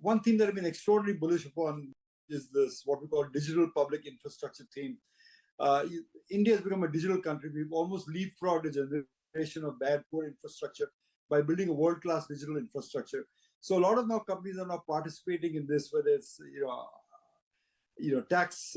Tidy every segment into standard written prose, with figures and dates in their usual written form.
one theme that I've been extraordinarily bullish upon is this, what we call digital public infrastructure theme. India has become a digital country. We've almost leapfrogged a generation of bad, poor infrastructure by building a world-class digital infrastructure. So a lot of now companies are now participating in this, whether it's tax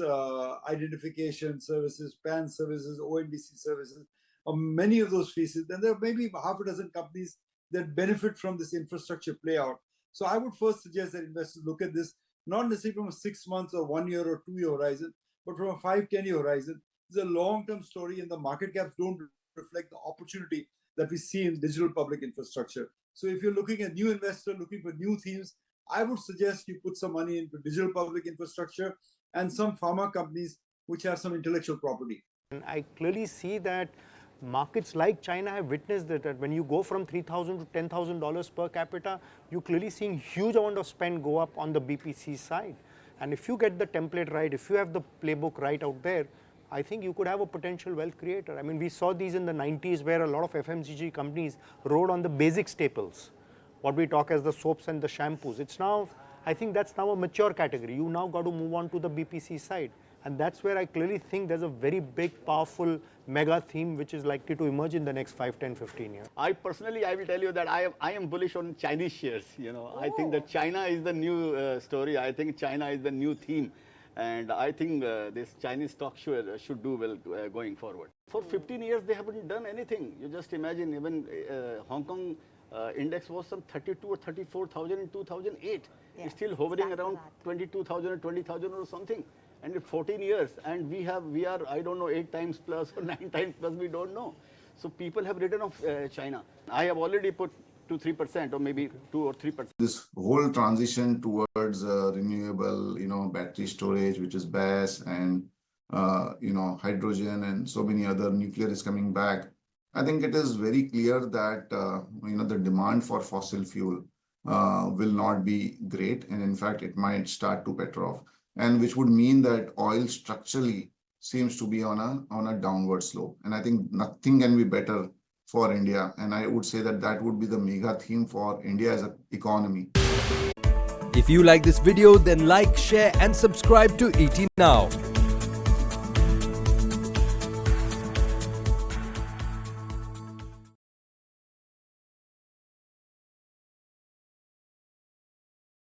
identification services, PAN services, ONDC services, or many of those pieces. Then there are maybe half a dozen companies that benefit from this infrastructure play out. So I would first suggest that investors look at this not necessarily from a 6 months or 1 year or 2 year horizon, but from a 5-10 year horizon. It's a long-term story, and the market caps don't reflect the opportunity that we see in digital public infrastructure. So if you're looking at new investor, looking for new themes, I would suggest you put some money into digital public infrastructure and some pharma companies which have some intellectual property. And I clearly see that markets like China have witnessed that when you go from $3,000 to $10,000 per capita, you're clearly seeing huge amount of spend go up on the BPC side. And if you get the template right, if you have the playbook right out there, I think you could have a potential wealth creator. I mean, we saw these in the 90s where a lot of FMCG companies rode on the basic staples, what we talk as the soaps and the shampoos. It's now, I think that's now a mature category. You now got to move on to the BPC side. And that's where I clearly think there's a very big, powerful mega theme which is likely to emerge in the next 5, 10, 15 years. I will tell you that I am bullish on Chinese shares. I think that China is the new story. I think China is the new theme. And I think this Chinese stock should do well going forward. For 15 years, they haven't done anything. You just imagine, even Hong Kong index was some 32 or 34,000 in 2008. Yes, it's still hovering around 22,000 or 20,000 or something. And in 14 years, and we are, I don't know, 8 times plus or 9 times plus, we don't know. So people have written off China. I have already put 2-3% or maybe 2 or 3%. This whole transition towards renewable, battery storage, which is BAS, and hydrogen, and so many other, nuclear is coming back. I think it is very clear that the demand for fossil fuel will not be great, and in fact it might start to peter off, and which would mean that oil structurally seems to be on a downward slope. And I think nothing can be better for India, and I would say that would be the mega theme for India as an economy. If you like this video, then like, share and subscribe to ET Now.